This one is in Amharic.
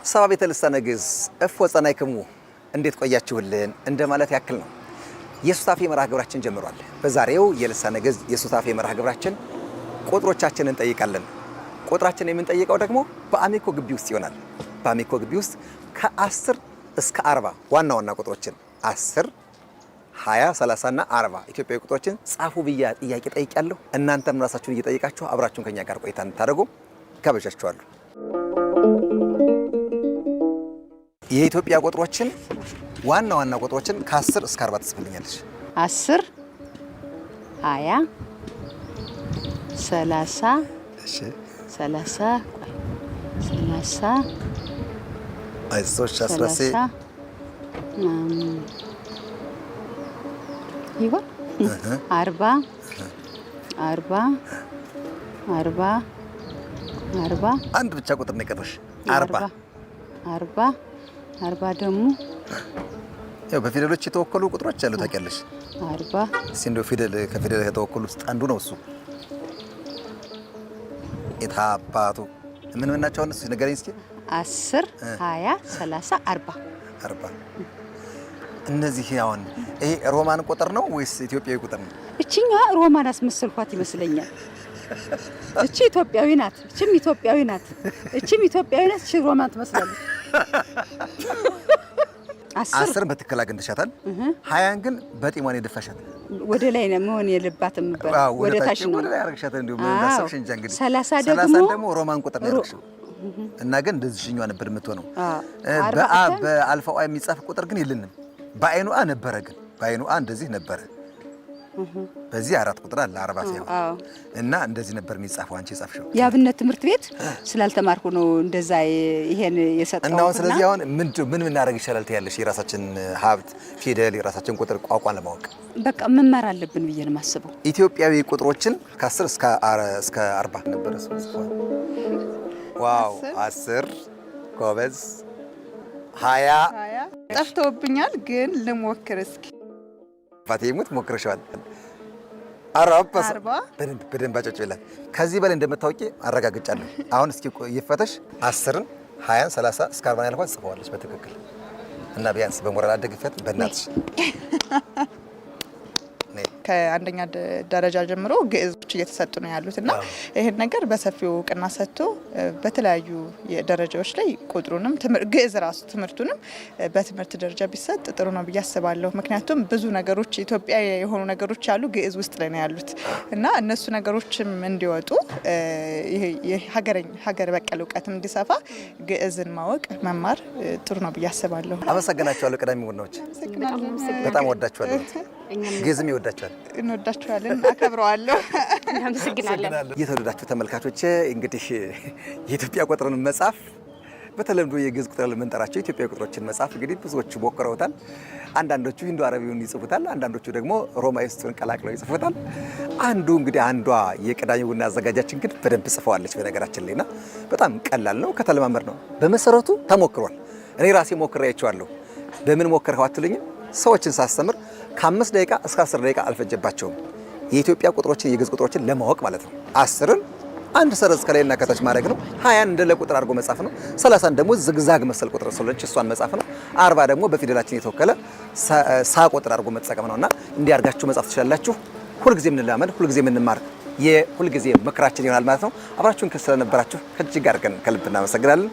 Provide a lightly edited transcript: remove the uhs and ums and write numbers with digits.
ሰባ ቤተ ልሳነ ግዕዝ እፎ ጸናይክሙ እንዴት ቆያችሁልን እንደማለት ያክል ነው። የሱታፌ መርሃ ግብራችን ጀምሯል። በዛሬው የልሳነ ግዕዝ የሱታፌ መርሃ ግብራችን ቁጥሮቻችንን እንጠይቃለን። ቁጥራችንን የምንጠይቀው ደግሞ በአሜኮ ግቢ ውስጥ ይሆናል። በአሜኮ ግቢ ውስጥ ከ10 እስከ 40 ዋና ዋና ቁጥሮችን 10 20 30 እና 40 ኢትዮጵያዊ ቁጥሮችን ጻፉ ብያ ጥያቄ ጠይቄያለሁ። እናንተም ራሳችሁን እየጠየቃችሁ አብራችሁን ከኛ ጋር ቆይታ እንድታደርጉ ጋብዣችኋለሁ። የኢትዮጵያ ቁጥሮችን ዋና ዋና ቁጥሮችን ከ10 እስከ 40 ትጽፍልኛለሽ። 10 20 30 እሺ 30 30 አይዞሽ 13 ይሆን 40 40 40 40 አንድ ብቻ ቁጥር ነው የቀረሽ 40 40 40 ደግሞ ያው በፊደሎች የተወከሉ ቁጥሮች አሉ ታውቂያለሽ። 40 ሲንዶ ፊደል ከፊደል የተወከሉ ውስጥ አንዱ ነው እሱ። የታባቱ ምን ናቸው እነሱ ንገረኝ እስኪ። 10 20 30 40 40 እነዚህ አሁን ይሄ ሮማን ቁጥር ነው ወይስ ኢትዮጵያዊ ቁጥር ነው? እቺኛ ሮማን አስመስልኳት ይመስለኛል። እቺ ኢትዮጵያዊ ናት፣ እቺም ኢትዮጵያዊ ናት፣ እቺም ኢትዮጵያዊ ናት። እቺ ሮማን ትመስላለች። 10 በትክክል አግኝተሻታል። 20 ግን በጢሟን የደፋሻት ወደ ላይ ነው መሆን የለባትም ነበር፣ ወደ ታች ነው ወደ ላይ አርግሻት። እንደው ምን እንዳሰብሽ እንጃ። እንግዲህ 30 ደግሞ ሮማን ቁጥር ነው ያደረግሽው እና ግን እንደዚህኛው ነበር የምትሆነው። በአልፋው የሚጻፍ ቁጥር ግን የለንም። በአይኑ አ ነበረ፣ ግን በአይኑ አ እንደዚህ ነበረ። በዚህ 4 ቁጥር አለ 40 ሲሆን እና እንደዚህ ነበር የሚጻፈው። አንቺ ጻፍሽው። የአብነት ትምህርት ቤት ስላልተማርኩ ነው እንደዛ ይሄን የሰጠው። እና ስለዚህ አሁን ምን እናደርግ ይችላል ትያለሽ? የራሳችን ሀብት ፊደል፣ የራሳችን ቁጥር ቋንቋን ለማወቅ በቃ መማር አለብን ብዬ ነው የማስበው። ኢትዮጵያዊ ቁጥሮችን ከ10 እስከ 40 ነበር ጽፏል። ዋው 10 ጎበዝ። 20 ጠፍቶብኛል፣ ግን ልሞክር እስኪ። ፋቴሙት ሞክረሻል። 40 በደንብ አጨጭብላት። ከዚህ በላይ እንደምታውቂ አረጋግጫለሁ። አሁን እስኪ ይፈተሽ። 10ን 20 30 እስከ 40 ያልኳት ጽፈዋለች በትክክል እና ቢያንስ በሞራል አደግፈት በእናትሽ። ከአንደኛ ደረጃ ጀምሮ ግዕዞች እየተሰጡ ነው ያሉትና ይሄን ነገር በሰፊው እውቅና ሰጥቶ በተለያዩ ደረጃዎች ላይ ቁጥሩንም ግዕዝ ራሱ ትምህርቱንም በትምህርት ደረጃ ቢሰጥ ጥሩ ነው ብዬ አስባለሁ። ምክንያቱም ብዙ ነገሮች ኢትዮጵያ የሆኑ ነገሮች አሉ ግዕዝ ውስጥ ላይ ነው ያሉት እና እነሱ ነገሮችም እንዲወጡ ሀገር በቀል እውቀትም እንዲሰፋ ግዕዝን ማወቅ መማር ጥሩ ነው ብዬ አስባለሁ። አመሰግናችኋለሁ። ቀዳሚ ወናዎች በጣም ወዳችኋለሁ። ግዕዝም ይወዳችኋል። እንወዳችኋለን፣ አከብረዋለሁ። እናመሰግናለን። የተወደዳችሁ ተመልካቾች እንግዲህ የኢትዮጵያ ቁጥርን መጻፍ በተለምዶ የግዕዝ ቁጥር ለምንጠራቸው ኢትዮጵያዊ ቁጥሮችን መጻፍ እንግዲህ ብዙዎቹ ሞክረውታል። አንዳንዶቹ ሂንዶ አረቢውን ይጽፉታል፣ አንዳንዶቹ ደግሞ ሮማይስጡን ቀላቅለው ይጽፉታል። አንዷ የቀዳሚ ቡና አዘጋጃችን ግን በደንብ ጽፈዋለች በነገራችን ላይና በጣም ቀላል ነው ከተለማመድ ነው። በመሰረቱ ተሞክሯል። እኔ ራሴ ሞክሬ አይቼዋለሁ። በምን ሞክረው አትሉኝም? ሰዎችን ሳስተምር ከ5 ደቂቃ እስከ 10 ደቂቃ አልፈጀባቸውም። የኢትዮጵያ ቁጥሮችን የግዕዝ ቁጥሮችን ለማወቅ ማለት ነው። 10ን አንድ ሰረዝ ከላይና ከታች ማድረግ ነው። 20ን እንደ ለቁጥር አድርጎ መጻፍ ነው። 30ን ደግሞ ዝግዛግ መሰል ቁጥር ስለሆነች እሷን መጻፍ ነው። 40 ደግሞ በፊደላችን የተወከለ ሳ ቁጥር አድርጎ መጠቀም ነውና እንዲያርጋችሁ መጻፍ ትችላላችሁ። ሁልጊዜ የምንለማመድ ሁልጊዜ የምንማር የሁልጊዜ ምክራችን ይሆናል ማለት ነው። አብራችሁን ስለነበራችሁ እጅግ አድርገን ከልብ እናመሰግናለን።